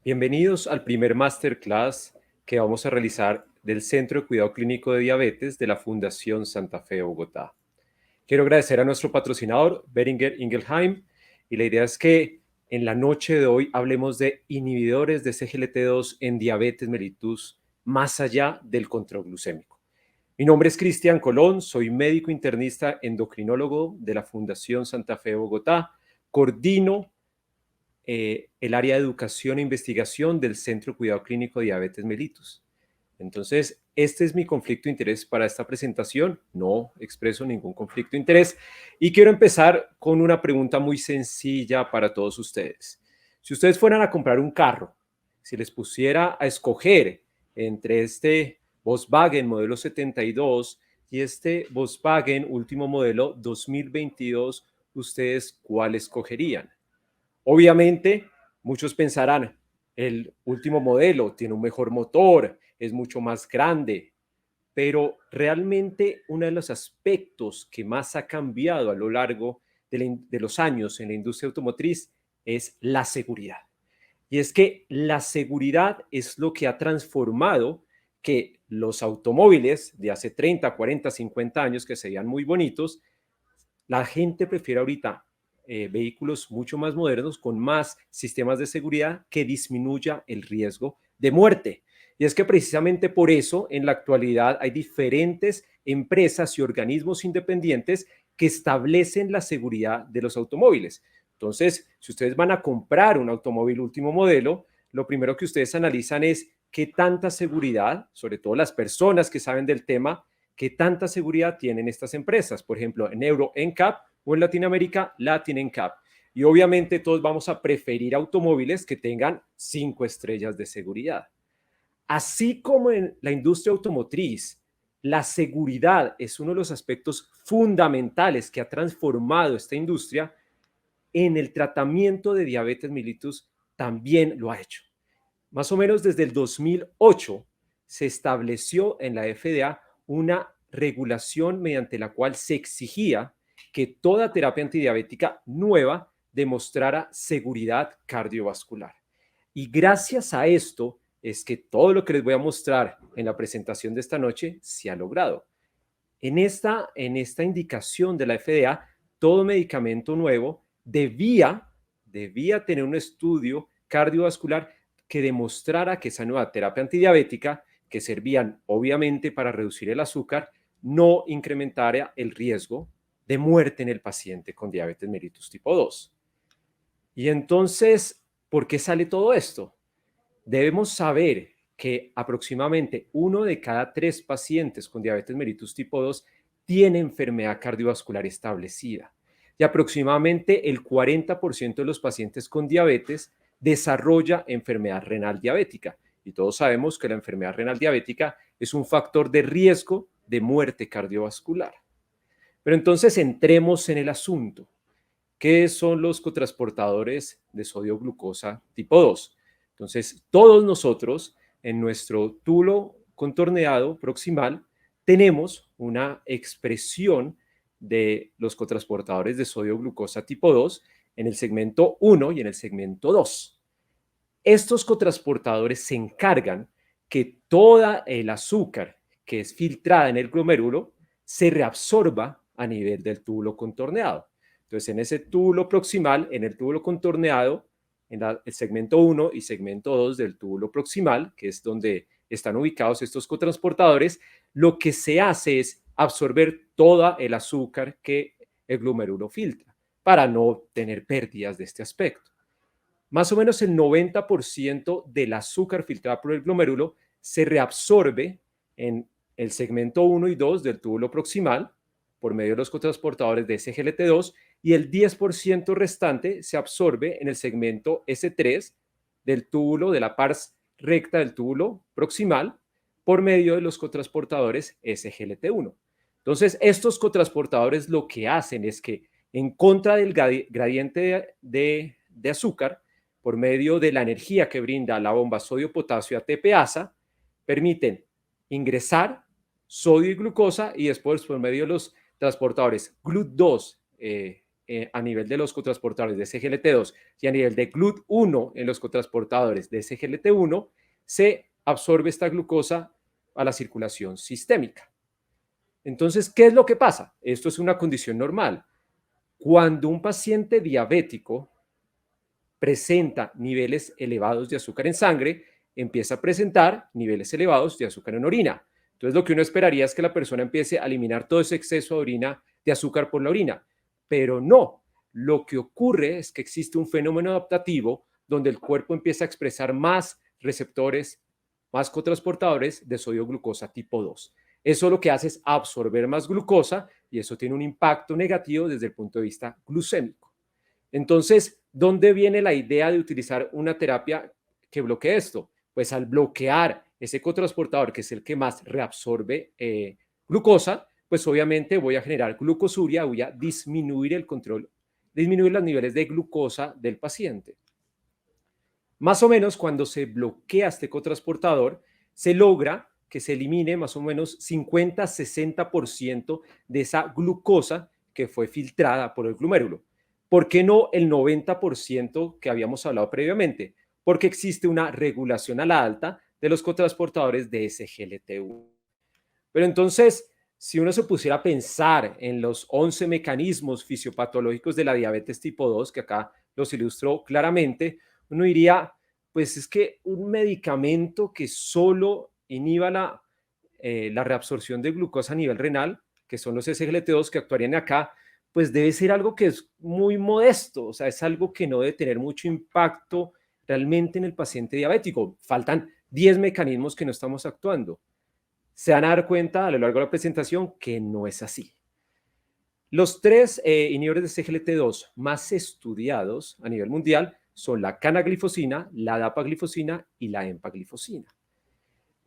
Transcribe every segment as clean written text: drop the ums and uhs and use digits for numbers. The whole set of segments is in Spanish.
Bienvenidos al primer masterclass que vamos a realizar del Centro de Cuidado Clínico de Diabetes de la Fundación Santa Fe de Bogotá. Quiero agradecer a nuestro patrocinador, Boehringer Ingelheim, y la idea es que en la noche de hoy hablemos de inhibidores de SGLT2 en diabetes mellitus más allá del control glucémico. Mi nombre es Cristian Colón, soy médico internista endocrinólogo de la Fundación Santa Fe de Bogotá, coordino el área de educación e investigación del Centro de Cuidado Clínico de Diabetes mellitus. Entonces, este es mi conflicto de interés para esta presentación. No expreso ningún conflicto de interés y quiero empezar con una pregunta muy sencilla para todos ustedes. Si ustedes fueran a comprar un carro, si les pusiera a escoger entre este Volkswagen modelo 72 y este Volkswagen último modelo 2022, ¿ustedes cuál escogerían? Obviamente, muchos pensarán, el último modelo tiene un mejor motor, es mucho más grande, pero realmente uno de los aspectos que más ha cambiado a lo largo de los años en la industria automotriz es la seguridad. Y es que la seguridad es lo que ha transformado que los automóviles de hace 30, 40, 50 años que se veían muy bonitos, la gente prefiere ahorita vehículos mucho más modernos con más sistemas de seguridad que disminuya el riesgo de muerte. Y es que precisamente por eso en la actualidad hay diferentes empresas y organismos independientes que establecen la seguridad de los automóviles. Entonces, si ustedes van a comprar un automóvil último modelo, lo primero que ustedes analizan es qué tanta seguridad, sobre todo las personas que saben del tema, qué tanta seguridad tienen estas empresas. Por ejemplo, en Euro NCAP o en Latinoamérica, Latin NCAP. Y obviamente todos vamos a preferir automóviles que tengan 5 estrellas de seguridad. Así como en la industria automotriz, la seguridad es uno de los aspectos fundamentales que ha transformado esta industria, en el tratamiento de diabetes mellitus también lo ha hecho. Más o menos desde el 2008 se estableció en la FDA una regulación mediante la cual se exigía que toda terapia antidiabética nueva demostrara seguridad cardiovascular. Y gracias a esto es que todo lo que les voy a mostrar en la presentación de esta noche se ha logrado. En esta indicación de la FDA, todo medicamento nuevo debía tener un estudio cardiovascular que demostrara que esa nueva terapia antidiabética, que servían obviamente para reducir el azúcar, no incrementara el riesgo de muerte en el paciente con diabetes mellitus tipo 2. Y entonces, ¿por qué sale todo esto? Debemos saber que aproximadamente 1 de cada 3 pacientes con diabetes mellitus tipo 2 tiene enfermedad cardiovascular establecida y aproximadamente el 40% de los pacientes con diabetes desarrolla enfermedad renal diabética. Y todos sabemos que la enfermedad renal diabética es un factor de riesgo de muerte cardiovascular. Pero entonces entremos en el asunto. ¿Qué son los cotransportadores de sodio glucosa tipo 2? Entonces, todos nosotros en nuestro túbulo contorneado proximal tenemos una expresión de los cotransportadores de sodio glucosa tipo 2 en el segmento 1 y en el segmento 2. Estos cotransportadores se encargan que toda el azúcar que es filtrada en el glomérulo se reabsorba a nivel del túbulo contorneado. Entonces, en ese túbulo proximal, en el túbulo contorneado, en el segmento 1 y segmento 2 del túbulo proximal, que es donde están ubicados estos cotransportadores, lo que se hace es absorber toda el azúcar que el glomérulo filtra para no tener pérdidas de este aspecto. Más o menos el 90% del azúcar filtrado por el glomérulo se reabsorbe en el segmento 1 y 2 del túbulo proximal por medio de los cotransportadores de SGLT2 y el 10% restante se absorbe en el segmento S3 del túbulo, de la pars recta del túbulo proximal por medio de los cotransportadores SGLT1. Entonces, estos cotransportadores lo que hacen es que en contra del gradiente de azúcar, por medio de la energía que brinda la bomba sodio-potasio ATPasa, permiten ingresar sodio y glucosa y después por medio de los transportadores GLUT2 a nivel de los cotransportadores de SGLT2 y a nivel de GLUT1 en los cotransportadores de SGLT1, se absorbe esta glucosa a la circulación sistémica. Entonces, ¿qué es lo que pasa? Esto es una condición normal. Cuando un paciente diabético presenta niveles elevados de azúcar en sangre, empieza a presentar niveles elevados de azúcar en orina. Entonces, lo que uno esperaría es que la persona empiece a eliminar todo ese exceso de orina, de azúcar por la orina, pero no. Lo que ocurre es que existe un fenómeno adaptativo donde el cuerpo empieza a expresar más receptores, más cotransportadores de sodio glucosa tipo 2. Eso lo que hace es absorber más glucosa y eso tiene un impacto negativo desde el punto de vista glucémico. Entonces, ¿dónde viene la idea de utilizar una terapia que bloquee esto? Pues al bloquear ese cotransportador, que es el que más reabsorbe glucosa, pues obviamente voy a generar glucosuria, voy a disminuir el control, disminuir los niveles de glucosa del paciente. Más o menos cuando se bloquea este cotransportador, se logra que se elimine más o menos 50-60% de esa glucosa que fue filtrada por el glomérulo. ¿Por qué no el 90% que habíamos hablado previamente? Porque existe una regulación a la alta de los cotransportadores de SGLT1. Pero entonces, si uno se pusiera a pensar en los 11 mecanismos fisiopatológicos de la diabetes tipo 2, que acá los ilustró claramente, uno diría, pues es que un medicamento que solo inhiba la reabsorción de glucosa a nivel renal, que son los SGLT2 que actuarían acá, pues debe ser algo que es muy modesto, o sea, es algo que no debe tener mucho impacto realmente en el paciente diabético. Faltan 10 mecanismos que no estamos actuando. Se van a dar cuenta a lo largo de la presentación que no es así. Los tres inhibidores de SGLT2 más estudiados a nivel mundial son la canaglifosina, la dapaglifosina y la empaglifosina.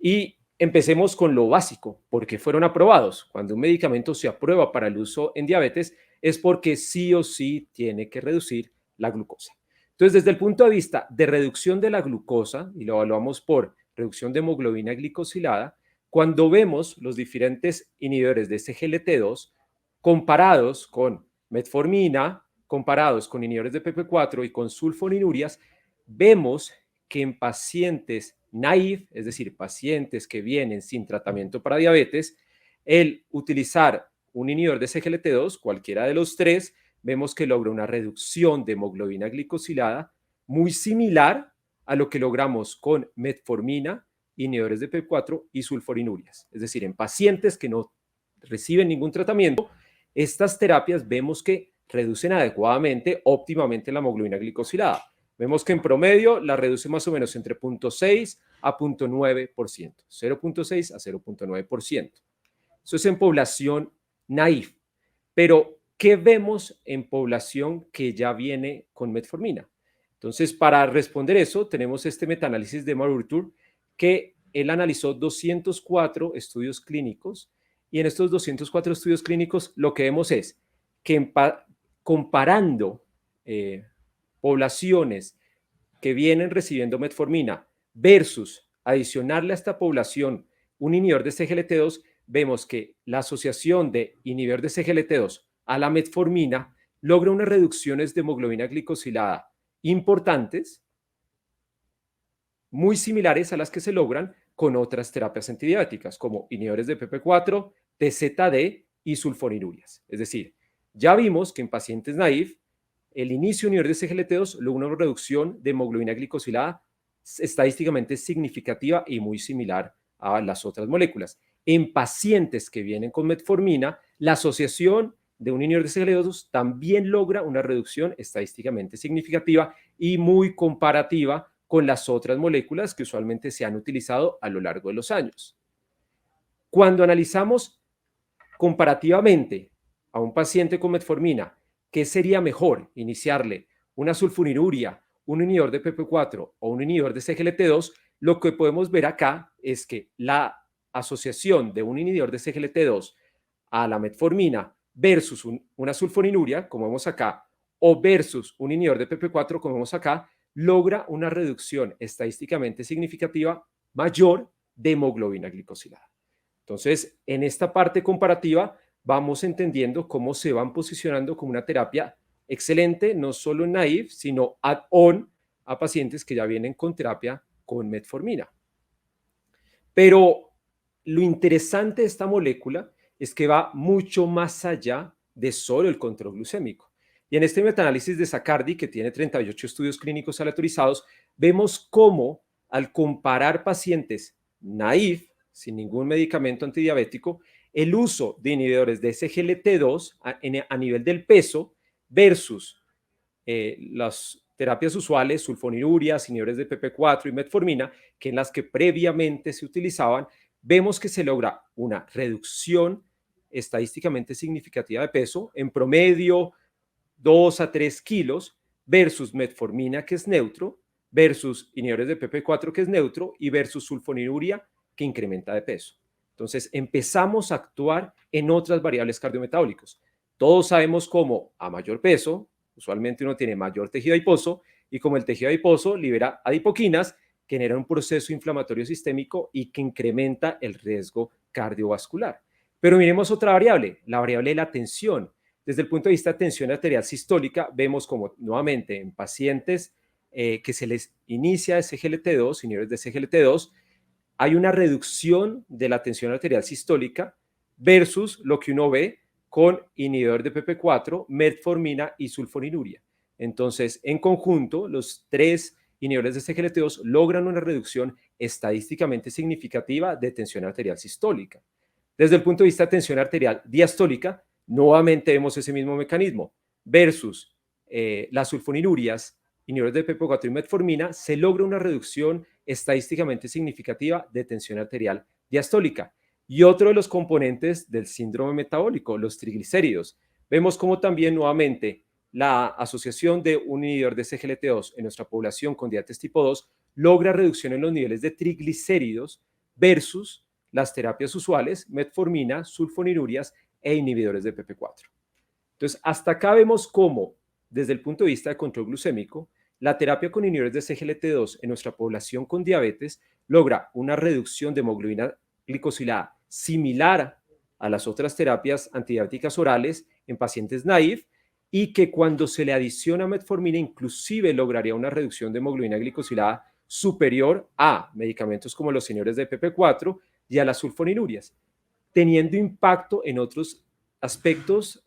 Y empecemos con lo básico, ¿por qué fueron aprobados? Cuando un medicamento se aprueba para el uso en diabetes es porque sí o sí tiene que reducir la glucosa. Entonces, desde el punto de vista de reducción de la glucosa, y lo evaluamos por reducción de hemoglobina glicosilada, cuando vemos los diferentes inhibidores de SGLT2 comparados con metformina, comparados con inhibidores de PP4 y con sulfonilurias, vemos que en pacientes naive, es decir, pacientes que vienen sin tratamiento para diabetes, el utilizar un inhibidor de SGLT2, cualquiera de los tres, vemos que logra una reducción de hemoglobina glicosilada muy similar a lo que logramos con metformina, inhibidores de P4 y sulforinurias. Es decir, en pacientes que no reciben ningún tratamiento, estas terapias vemos que reducen adecuadamente, óptimamente la hemoglobina glicosilada. Vemos que en promedio la reduce más o menos entre 0.6 a 0.9%, 0.6 a 0.9%. Eso es en población naive. Pero, ¿qué vemos en población que ya viene con metformina? Entonces, para responder eso, tenemos este metaanálisis de Marurtur, que él analizó 204 estudios clínicos, y en estos 204 estudios clínicos lo que vemos es que comparando poblaciones que vienen recibiendo metformina versus adicionarle a esta población un inhibidor de SGLT2, vemos que la asociación de inhibidor de SGLT2 a la metformina logra unas reducciones de hemoglobina glicosilada importantes, muy similares a las que se logran con otras terapias antidiabéticas, como inhibidores de PP4, TZD y sulfonilurias. Es decir, ya vimos que en pacientes naive, el inicio de inhibidor de SGLT2 logra una reducción de hemoglobina glicosilada estadísticamente significativa y muy similar a las otras moléculas. En pacientes que vienen con metformina, la asociación de un inhibidor de SGLT2 también logra una reducción estadísticamente significativa y muy comparativa con las otras moléculas que usualmente se han utilizado a lo largo de los años. Cuando analizamos comparativamente a un paciente con metformina, ¿qué sería mejor? Iniciarle una sulfoniluria, un inhibidor de PP4 o un inhibidor de SGLT2. Lo que podemos ver acá es que la asociación de un inhibidor de SGLT2 a la metformina versus una sulfoniluria, como vemos acá, o versus un inhibidor de PP4, como vemos acá, logra una reducción estadísticamente significativa mayor de hemoglobina glicosilada. Entonces, en esta parte comparativa, vamos entendiendo cómo se van posicionando como una terapia excelente no solo en naive, sino add-on a pacientes que ya vienen con terapia con metformina. Pero lo interesante de esta molécula es que va mucho más allá de solo el control glucémico. Y en este metaanálisis de Zaccardi, que tiene 38 estudios clínicos aleatorizados, vemos cómo al comparar pacientes naive, sin ningún medicamento antidiabético, el uso de inhibidores de SGLT2 a nivel del peso versus las terapias usuales, sulfonilureas, inhibidores de PP4 y metformina, que en las que previamente se utilizaban, vemos que se logra una reducción estadísticamente significativa de peso, en promedio 2 a 3 kilos, versus metformina, que es neutro, versus inhibidores de PP4, que es neutro, y versus sulfonilurea, que incrementa de peso. Entonces, empezamos a actuar en otras variables cardiometabólicas. Todos sabemos cómo a mayor peso, usualmente uno tiene mayor tejido adiposo, y como el tejido adiposo libera adipoquinas, genera un proceso inflamatorio sistémico y que incrementa el riesgo cardiovascular. Pero miremos otra variable, la variable de la tensión. Desde el punto de vista de tensión arterial sistólica, vemos como nuevamente en pacientes que se les inicia SGLT2, inhibidores de SGLT2, hay una reducción de la tensión arterial sistólica versus lo que uno ve con inhibidor de PP4, metformina y sulfonilurea. Entonces, en conjunto, los tres inhibidores de SGLT2 logran una reducción estadísticamente significativa de tensión arterial sistólica. Desde el punto de vista de tensión arterial diastólica, nuevamente vemos ese mismo mecanismo versus las sulfonilureas, inhibidores de PP4 y metformina, se logra una reducción estadísticamente significativa de tensión arterial diastólica. Y otro de los componentes del síndrome metabólico, los triglicéridos. Vemos como también nuevamente la asociación de un inhibidor de SGLT2 en nuestra población con diabetes tipo 2 logra reducción en los niveles de triglicéridos versus las terapias usuales, metformina, sulfonilureas e inhibidores de PP4. Entonces, hasta acá vemos cómo, desde el punto de vista de control glucémico, la terapia con inhibidores de SGLT2 en nuestra población con diabetes logra una reducción de hemoglobina glicosilada similar a las otras terapias antidiabéticas orales en pacientes naive y que cuando se le adiciona metformina inclusive lograría una reducción de hemoglobina glicosilada superior a medicamentos como los inhibidores de PP4 y a las sulfonilureas, teniendo impacto en otros aspectos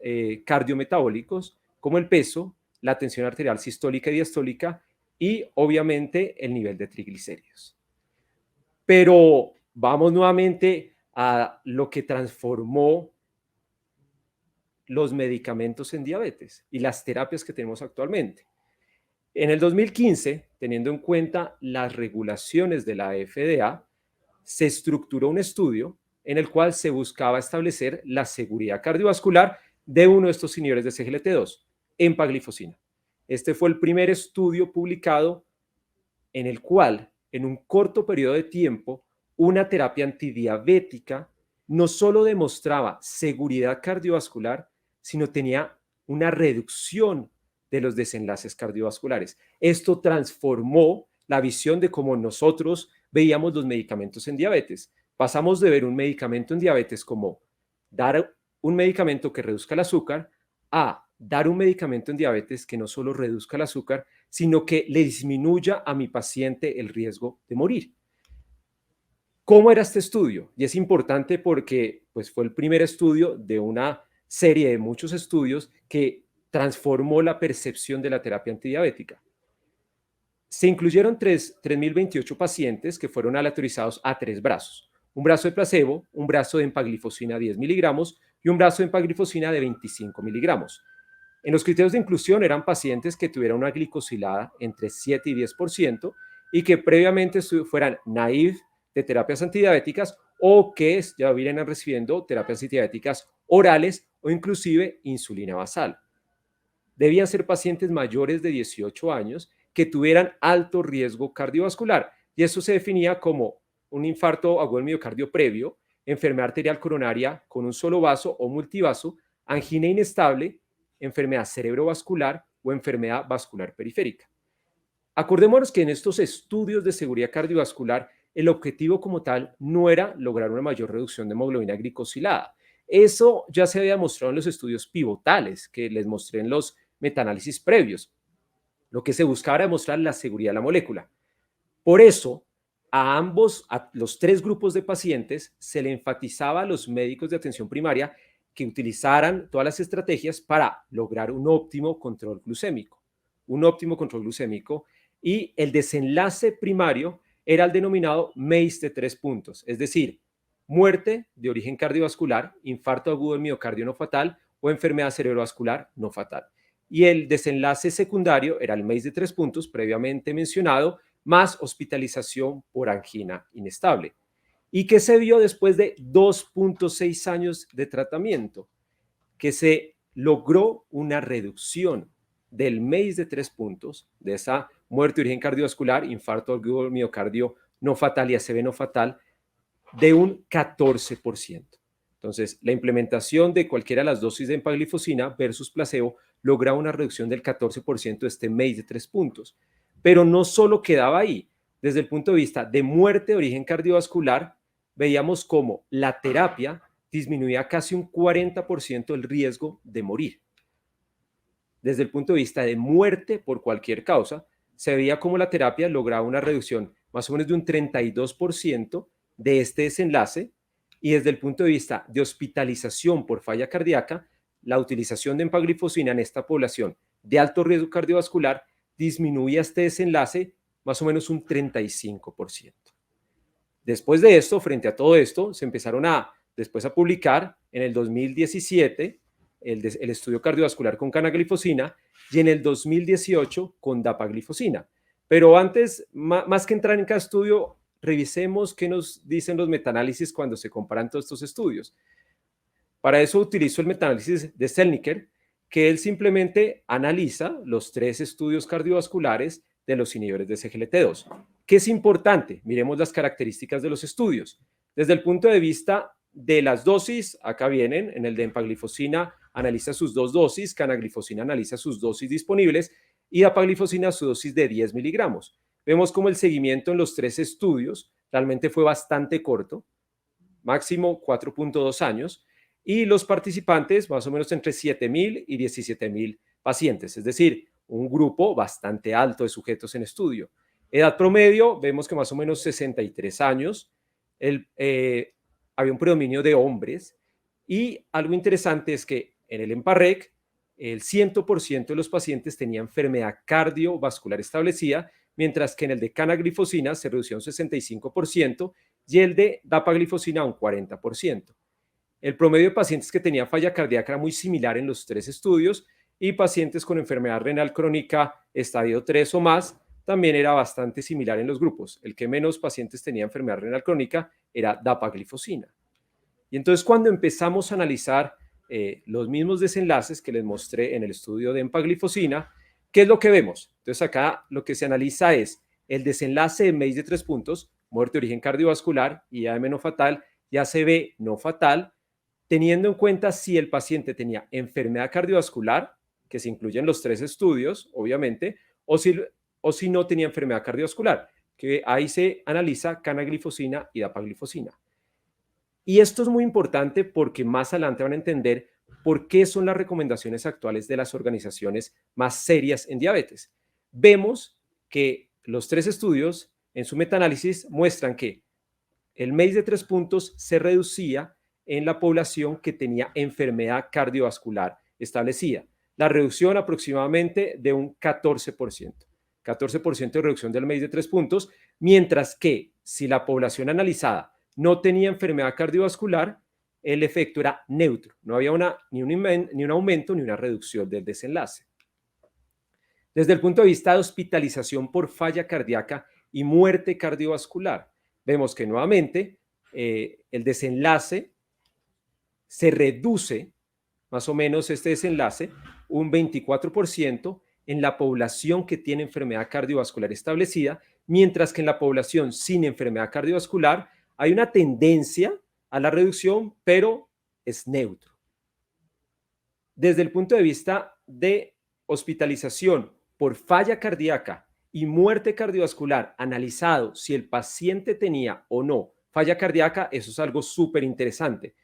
cardiometabólicos como el peso, la tensión arterial sistólica y diastólica y obviamente el nivel de triglicéridos. Pero vamos nuevamente a lo que transformó los medicamentos en diabetes y las terapias que tenemos actualmente. En el 2015, teniendo en cuenta las regulaciones de la FDA, se estructuró un estudio en el cual se buscaba establecer la seguridad cardiovascular de uno de estos inhibidores de SGLT2, empaglifosina. Este fue el primer estudio publicado en el cual, en un corto periodo de tiempo, una terapia antidiabética no solo demostraba seguridad cardiovascular, sino tenía una reducción de los desenlaces cardiovasculares. Esto transformó la visión de cómo nosotros veíamos los medicamentos en diabetes. Pasamos de ver un medicamento en diabetes como dar un medicamento que reduzca el azúcar a dar un medicamento en diabetes que no solo reduzca el azúcar, sino que le disminuya a mi paciente el riesgo de morir. ¿Cómo era este estudio? Y es importante porque pues, fue el primer estudio de una serie de muchos estudios que transformó la percepción de la terapia antidiabética. Se incluyeron 3.028 pacientes que fueron aleatorizados a 3 brazos. Un brazo de placebo, un brazo de empaglifosina 10 miligramos y un brazo de empaglifosina de 25 miligramos. En los criterios de inclusión eran pacientes que tuvieran una glicosilada entre 7 y 10% y que previamente fueran naive de terapias antidiabéticas o que ya vienen recibiendo terapias antidiabéticas orales o inclusive insulina basal. Debían ser pacientes mayores de 18 años que tuvieran alto riesgo cardiovascular y eso se definía como un infarto agudo del miocardio previo, enfermedad arterial coronaria con un solo vaso o multivaso, angina inestable, enfermedad cerebrovascular o enfermedad vascular periférica. Acordémonos que en estos estudios de seguridad cardiovascular el objetivo como tal no era lograr una mayor reducción de hemoglobina glicosilada. Eso ya se había mostrado en los estudios pivotales que les mostré en los metaanálisis previos. Lo que se buscaba era demostrar la seguridad de la molécula. Por eso, a los tres grupos de pacientes, se le enfatizaba a los médicos de atención primaria que utilizaran todas las estrategias para lograr un óptimo control glucémico. Un óptimo control glucémico. Y el desenlace primario era el denominado MACE de 3 puntos, es decir, muerte de origen cardiovascular, infarto agudo del miocardio no fatal o enfermedad cerebrovascular no fatal. Y el desenlace secundario era el MACE de 3 puntos, previamente mencionado, más hospitalización por angina inestable. ¿Y qué se vio después de 2.6 años de tratamiento? Que se logró una reducción del MACE de 3 puntos, de esa muerte de origen cardiovascular, infarto agudo del miocardio no fatal y ACV no fatal, de un 14%. Entonces, la implementación de cualquiera de las dosis de empaglifosina versus placebo logra una reducción del 14% de este MACE de 3 puntos. Pero no solo quedaba ahí. Desde el punto de vista de muerte de origen cardiovascular, veíamos cómo la terapia disminuía casi un 40% el riesgo de morir. Desde el punto de vista de muerte por cualquier causa, se veía cómo la terapia lograba una reducción más o menos de un 32% de este desenlace, y desde el punto de vista de hospitalización por falla cardíaca, la utilización de empaglifosina en esta población de alto riesgo cardiovascular disminuía este desenlace más o menos un 35%. Después de esto, frente a todo esto, se empezaron después a publicar en el 2017 el estudio cardiovascular con canaglifosina y en el 2018 con dapaglifosina. Pero antes, más que entrar en cada estudio, revisemos qué nos dicen los metaanálisis cuando se comparan todos estos estudios. Para eso utilizo el metaanálisis de Zelniker, que él simplemente analiza los 3 estudios cardiovasculares de los inhibidores de SGLT2. ¿Qué es importante? Miremos las características de los estudios. Desde el punto de vista de las dosis, acá vienen, en el de empaglifosina analiza sus 2 dosis, canaglifosina analiza sus dosis disponibles y dapaglifosina su dosis de 10 miligramos. Vemos como el seguimiento en los 3 estudios realmente fue bastante corto, máximo 4.2 años, y los participantes más o menos entre 7.000 y 17.000 pacientes, es decir, un grupo bastante alto de sujetos en estudio. Edad promedio, vemos que más o menos 63 años, había un predominio de hombres, y algo interesante es que en el EMPA-REC, el 100% de los pacientes tenía enfermedad cardiovascular establecida, mientras que en el de canaglifosina se redució un 65% y el de dapaglifosina un 40%. El promedio de pacientes que tenían falla cardíaca era muy similar en los 3 estudios, y pacientes con enfermedad renal crónica estadio 3 o más también era bastante similar en los grupos. El que menos pacientes tenía enfermedad renal crónica era dapaglifosina. Y entonces, cuando empezamos a analizar los mismos desenlaces que les mostré en el estudio de empaglifosina, ¿qué es lo que vemos? Entonces, acá lo que se analiza es el desenlace de MACE de 3 puntos, muerte de origen cardiovascular, IAM no fatal y ACV no fatal, teniendo en cuenta si el paciente tenía enfermedad cardiovascular, que se incluye en los 3 estudios, obviamente, o si no tenía enfermedad cardiovascular, que ahí se analiza canaglifosina y dapaglifosina. Y esto es muy importante porque más adelante van a entender por qué son las recomendaciones actuales de las organizaciones más serias en diabetes. Vemos que los 3 estudios en su metaanálisis muestran que el MACE de 3 puntos se reducía en la población que tenía enfermedad cardiovascular establecida. La reducción aproximadamente de un 14%. 14% de reducción del MACE de 3 puntos, mientras que si la población analizada no tenía enfermedad cardiovascular, el efecto era neutro. No había ni un aumento ni una reducción del desenlace. Desde el punto de vista de hospitalización por falla cardíaca y muerte cardiovascular, vemos que nuevamente el desenlace se reduce, más o menos este desenlace, un 24% en la población que tiene enfermedad cardiovascular establecida, mientras que en la población sin enfermedad cardiovascular hay una tendencia a la reducción, pero es neutro. Desde el punto de vista de hospitalización por falla cardíaca y muerte cardiovascular, analizado si el paciente tenía o no falla cardíaca, eso es algo súper interesante.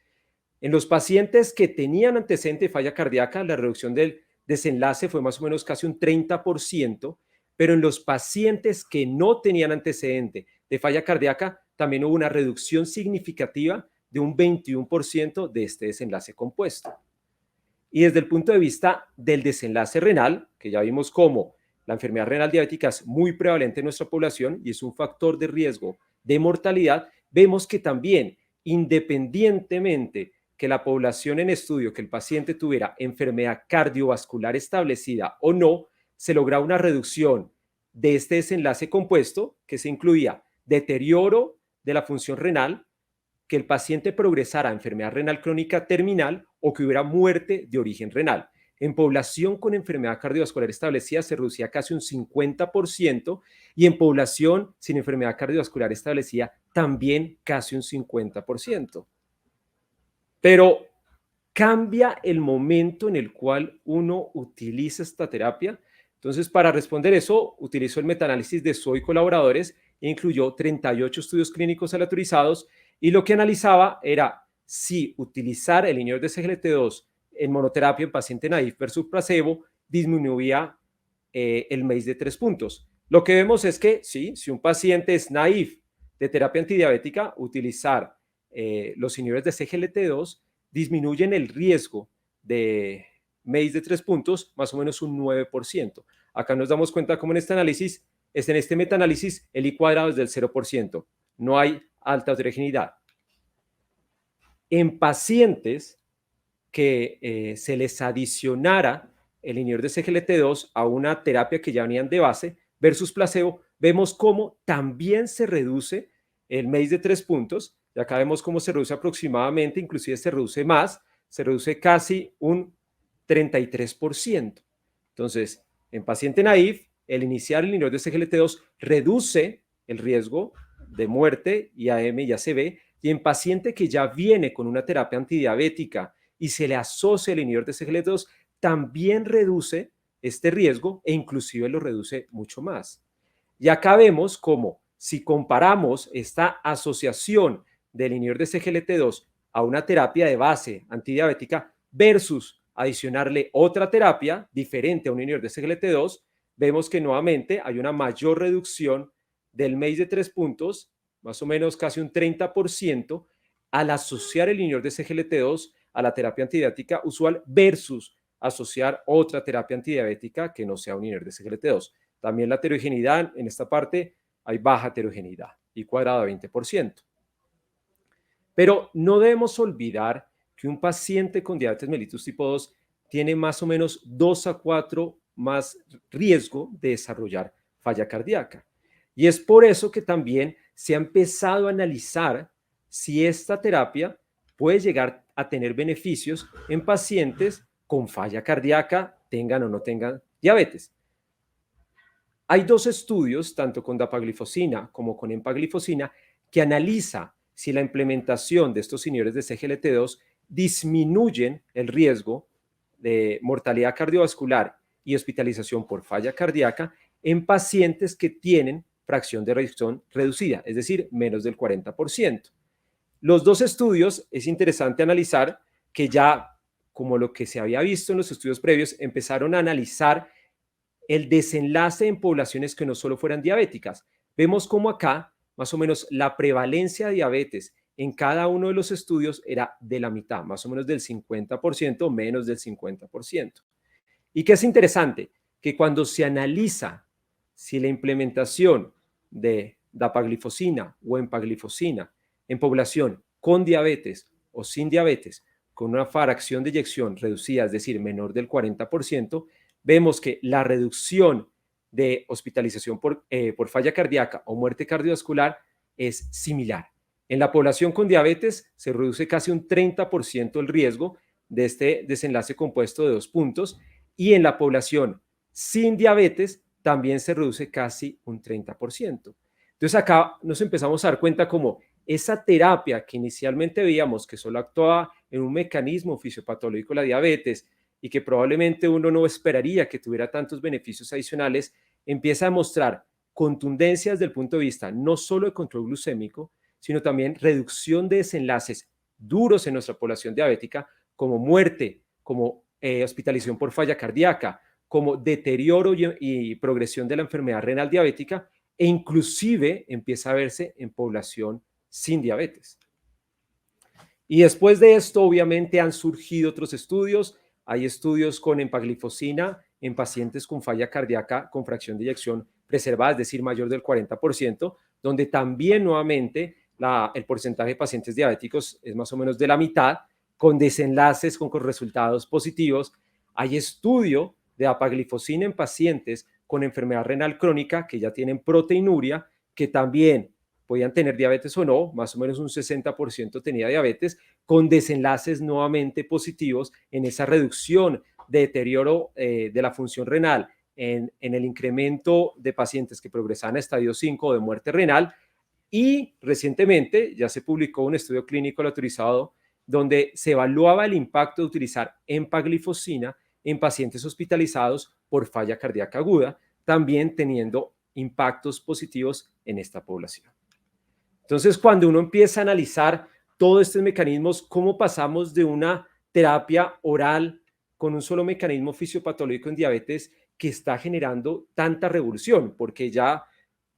En los pacientes que tenían antecedente de falla cardíaca, la reducción del desenlace fue más o menos casi un 30%, pero en los pacientes que no tenían antecedente de falla cardíaca también hubo una reducción significativa de un 21% de este desenlace compuesto. Y desde el punto de vista del desenlace renal, que ya vimos cómo la enfermedad renal diabética es muy prevalente en nuestra población y es un factor de riesgo de mortalidad, vemos que también, independientemente que la población en estudio, que el paciente tuviera enfermedad cardiovascular establecida o no, se logra una reducción de este desenlace compuesto, que se incluía deterioro de la función renal, que el paciente progresara a enfermedad renal crónica terminal o que hubiera muerte de origen renal. En población con enfermedad cardiovascular establecida se reducía casi un 50% y en población sin enfermedad cardiovascular establecida también casi un 50%. Pero cambia el momento en el cual uno utiliza esta terapia. Entonces, para responder eso, utilizó el metaanálisis de SOI colaboradores e incluyó 38 estudios clínicos aleatorizados y lo que analizaba era si utilizar el inhibidor de SGLT2 en monoterapia en paciente naïf versus placebo disminuía el MACE de 3 puntos. Lo que vemos es que sí, si un paciente es naïf de terapia antidiabética, utilizar los inhibidores de SGLT2 disminuyen el riesgo de MACE de 3 puntos más o menos un 9%. Acá nos damos cuenta cómo en este análisis, en este metaanálisis, el I cuadrado es del 0%. No hay alta heterogeneidad. En pacientes que se les adicionara el inhibidor de SGLT2 a una terapia que ya venían de base versus placebo, vemos cómo también se reduce el MACE de 3 puntos. Y acá vemos cómo se reduce aproximadamente, inclusive se reduce más, se reduce casi un 33%. Entonces, en paciente naïf, el iniciar el inhibidor de SGLT2 reduce el riesgo de muerte, IAM y ACV, y en paciente que ya viene con una terapia antidiabética y se le asocia el inhibidor de SGLT2, también reduce este riesgo e inclusive lo reduce mucho más. Y acá vemos cómo si comparamos esta asociación del inhibidor de SGLT2 a una terapia de base antidiabética versus adicionarle otra terapia diferente a un inhibidor de SGLT2, vemos que nuevamente hay una mayor reducción del MACE de 3 puntos, más o menos casi un 30%, al asociar el inhibidor de SGLT2 a la terapia antidiabética usual versus asociar otra terapia antidiabética que no sea un inhibidor de SGLT2. También la heterogeneidad, en esta parte hay baja heterogeneidad, I cuadrado a 20%. Pero no debemos olvidar que un paciente con diabetes mellitus tipo 2 tiene más o menos 2 a 4 más riesgo de desarrollar falla cardíaca. Y es por eso que también se ha empezado a analizar si esta terapia puede llegar a tener beneficios en pacientes con falla cardíaca, tengan o no tengan diabetes. Hay 2 estudios, tanto con dapaglifosina como con empaglifosina, que analiza si la implementación de estos inhibidores de SGLT2 disminuyen el riesgo de mortalidad cardiovascular y hospitalización por falla cardíaca en pacientes que tienen fracción de reducción reducida, es decir, menos del 40%. Los 2 estudios es interesante analizar que ya, como lo que se había visto en los estudios previos, empezaron a analizar el desenlace en poblaciones que no solo fueran diabéticas. Vemos cómo acá, más o menos, la prevalencia de diabetes en cada uno de los estudios era de la mitad, más o menos del 50%, menos del 50%. ¿Y qué es interesante? Que cuando se analiza si la implementación de dapaglifosina o empaglifosina en población con diabetes o sin diabetes, con una fracción de eyección reducida, es decir, menor del 40%, vemos que la reducción de hospitalización por falla cardíaca o muerte cardiovascular es similar. En la población con diabetes se reduce casi un 30% el riesgo de este desenlace compuesto de 2 puntos y en la población sin diabetes también se reduce casi un 30%. Entonces acá nos empezamos a dar cuenta como esa terapia que inicialmente veíamos que solo actuaba en un mecanismo fisiopatológico, la diabetes, y que probablemente uno no esperaría que tuviera tantos beneficios adicionales, empieza a mostrar contundencia desde el punto de vista no solo de control glucémico, sino también reducción de desenlaces duros en nuestra población diabética, como muerte, como hospitalización por falla cardíaca, como deterioro y progresión de la enfermedad renal diabética, e inclusive empieza a verse en población sin diabetes. Y después de esto, obviamente, han surgido otros estudios. Hay estudios con empaglifosina en pacientes con falla cardíaca con fracción de eyección preservada, es decir, mayor del 40%, donde también nuevamente el porcentaje de pacientes diabéticos es más o menos de la mitad, con desenlaces con resultados positivos. Hay estudio de apaglifosina en pacientes con enfermedad renal crónica que ya tienen proteinuria, que también podían tener diabetes o no, más o menos un 60% tenía diabetes, con desenlaces nuevamente positivos en esa reducción de deterioro de la función renal, en el incremento de pacientes que progresaban a estadio 5 de muerte renal. Y recientemente ya se publicó un estudio clínico autorizado donde se evaluaba el impacto de utilizar empaglifosina en pacientes hospitalizados por falla cardíaca aguda, también teniendo impactos positivos en esta población. Entonces, cuando uno empieza a analizar todos estos mecanismos, cómo pasamos de una terapia oral con un solo mecanismo fisiopatológico en diabetes que está generando tanta revolución, porque ya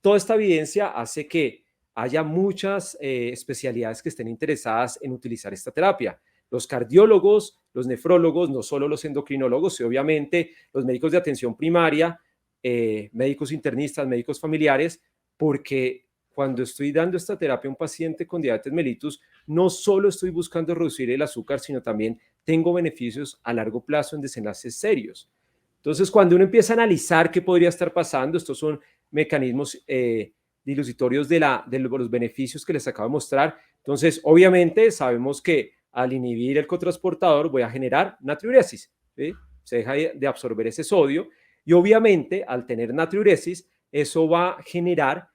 toda esta evidencia hace que haya muchas especialidades que estén interesadas en utilizar esta terapia. Los cardiólogos, los nefrólogos, no solo los endocrinólogos, y obviamente los médicos de atención primaria, médicos internistas, médicos familiares, porque cuando estoy dando esta terapia a un paciente con diabetes mellitus, no solo estoy buscando reducir el azúcar, sino también tengo beneficios a largo plazo en desenlaces serios. Entonces, cuando uno empieza a analizar qué podría estar pasando, estos son mecanismos dilucitorios de los beneficios que les acabo de mostrar. Entonces, obviamente, sabemos que al inhibir el cotransportador voy a generar natriuresis, ¿sí? Se deja de absorber ese sodio y obviamente al tener natriuresis, eso va a generar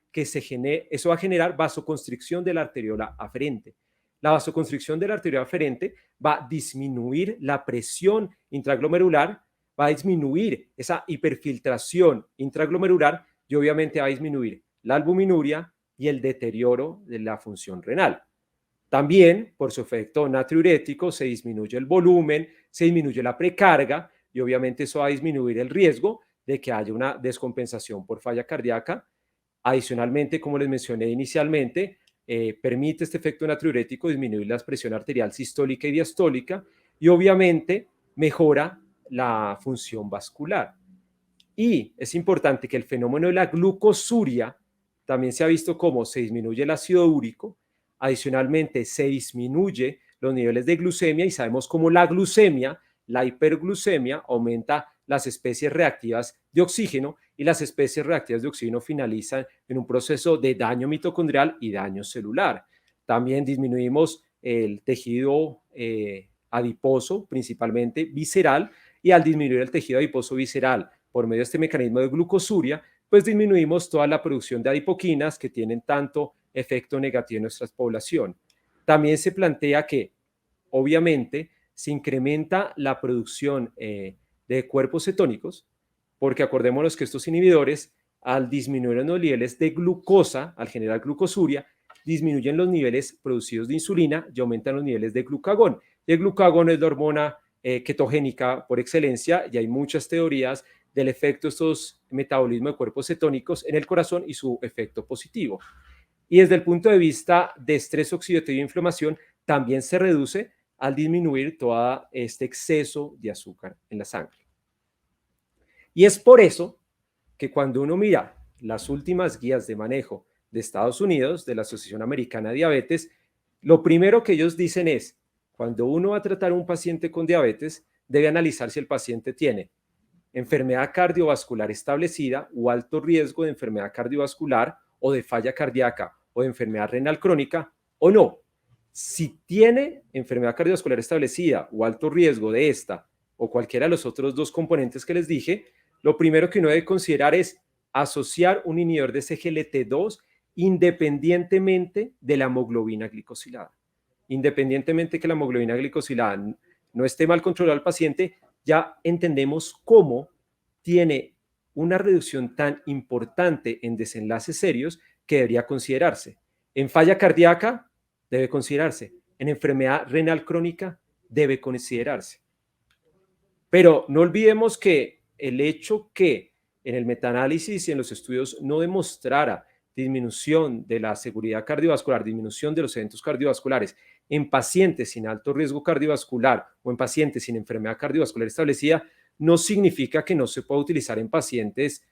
eso va a generar vasoconstricción de la arteriola aferente. La vasoconstricción de la arteriola aferente va a disminuir la presión intraglomerular, va a disminuir esa hiperfiltración intraglomerular y obviamente va a disminuir la albuminuria y el deterioro de la función renal. También, por su efecto natriurético, se disminuye el volumen, se disminuye la precarga y obviamente eso va a disminuir el riesgo de que haya una descompensación por falla cardíaca. Adicionalmente, como les mencioné inicialmente, permite este efecto natriurético disminuir la presión arterial sistólica y diastólica y obviamente mejora la función vascular. Y es importante que el fenómeno de la glucosuria también se ha visto como se disminuye el ácido úrico, adicionalmente se disminuye los niveles de glucemia y sabemos cómo la glucemia, la hiperglucemia, aumenta las especies reactivas de oxígeno y las especies reactivas de oxígeno finalizan en un proceso de daño mitocondrial y daño celular. También disminuimos el tejido adiposo, principalmente visceral, y al disminuir el tejido adiposo visceral por medio de este mecanismo de glucosuria, pues disminuimos toda la producción de adipoquinas que tienen tanto efecto negativo en nuestra población. También se plantea que, obviamente, se incrementa la producción de cuerpos cetónicos, porque acordémonos que estos inhibidores, al disminuir los niveles de glucosa, al generar glucosuria, disminuyen los niveles producidos de insulina y aumentan los niveles de glucagón. Y el glucagón es la hormona ketogénica por excelencia y hay muchas teorías del efecto de estos metabolismos de cuerpos cetónicos en el corazón y su efecto positivo. Y desde el punto de vista de estrés oxidativo e inflamación, también se reduce al disminuir todo este exceso de azúcar en la sangre. Y es por eso que cuando uno mira las últimas guías de manejo de Estados Unidos, de la Asociación Americana de Diabetes, lo primero que ellos dicen es, cuando uno va a tratar a un paciente con diabetes, debe analizar si el paciente tiene enfermedad cardiovascular establecida o alto riesgo de enfermedad cardiovascular o de falla cardíaca o de enfermedad renal crónica o no. Si tiene enfermedad cardiovascular establecida o alto riesgo de esta o cualquiera de los otros dos componentes que les dije, lo primero que uno debe considerar es asociar un inhibidor de SGLT2 independientemente de la hemoglobina glicosilada. Independientemente que la hemoglobina glicosilada no esté mal controlada al paciente, ya entendemos cómo tiene una reducción tan importante en desenlaces serios que debería considerarse. En falla cardíaca debe considerarse. En enfermedad renal crónica debe considerarse. Pero no olvidemos que el hecho que en el metaanálisis y en los estudios no demostrara disminución de la seguridad cardiovascular, disminución de los eventos cardiovasculares en pacientes sin alto riesgo cardiovascular o en pacientes sin enfermedad cardiovascular establecida, no significa que no se pueda utilizar en pacientes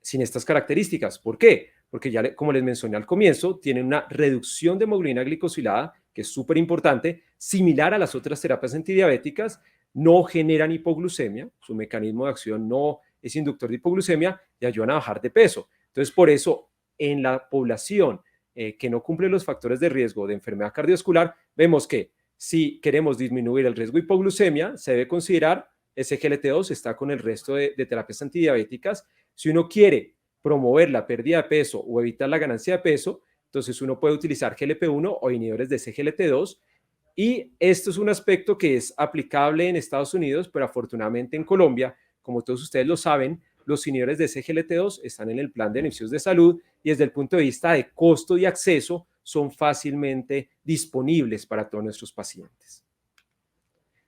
sin estas características. ¿Por qué? Porque ya, como les mencioné al comienzo, tienen una reducción de hemoglobina glicosilada, que es súper importante, similar a las otras terapias antidiabéticas, no generan hipoglucemia, su mecanismo de acción no es inductor de hipoglucemia y ayudan a bajar de peso. Entonces, por eso, en la población que no cumple los factores de riesgo de enfermedad cardiovascular, vemos que si queremos disminuir el riesgo de hipoglucemia, se debe considerar SGLT2, está con el resto de terapias antidiabéticas. Si uno quiere promover la pérdida de peso o evitar la ganancia de peso, entonces uno puede utilizar GLP-1 o inhibidores de SGLT2. Y esto es un aspecto que es aplicable en Estados Unidos, pero afortunadamente en Colombia, como todos ustedes lo saben, los inhibidores de SGLT2 están en el plan de beneficios de salud y desde el punto de vista de costo y acceso son fácilmente disponibles para todos nuestros pacientes.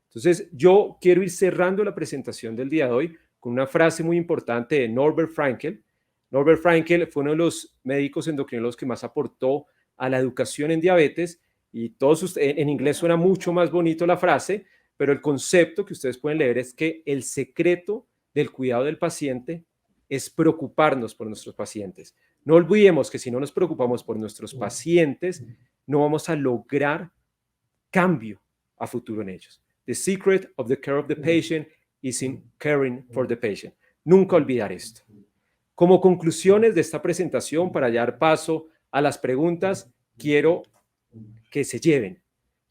Entonces, yo quiero ir cerrando la presentación del día de hoy con una frase muy importante de Norbert Frankel. Norbert Frankel fue uno de los médicos endocrinólogos que más aportó a la educación en diabetes y todos ustedes, en inglés suena mucho más bonito la frase, pero el concepto que ustedes pueden leer es que el secreto del cuidado del paciente es preocuparnos por nuestros pacientes. No olvidemos que si no nos preocupamos por nuestros pacientes, no vamos a lograr cambio a futuro en ellos. The secret of the care of the patient is in caring for the patient. Nunca olvidar esto. Como conclusiones de esta presentación, para dar paso a las preguntas, quiero que se lleven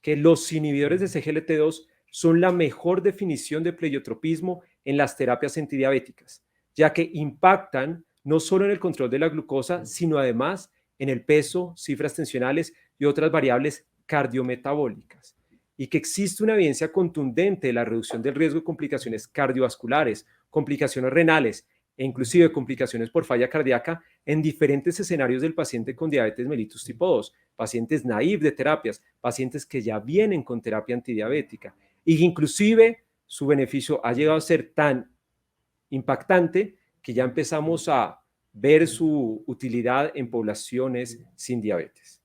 que los inhibidores de SGLT2 son la mejor definición de pleiotropismo en las terapias antidiabéticas, ya que impactan no solo en el control de la glucosa, sino además en el peso, cifras tensionales y otras variables cardiometabólicas, y que existe una evidencia contundente de la reducción del riesgo de complicaciones cardiovasculares, complicaciones renales e inclusive complicaciones por falla cardíaca en diferentes escenarios del paciente con diabetes mellitus tipo 2, pacientes naive de terapias, pacientes que ya vienen con terapia antidiabética, y que inclusive su beneficio ha llegado a ser tan impactante que ya empezamos a ver su utilidad en poblaciones sin diabetes.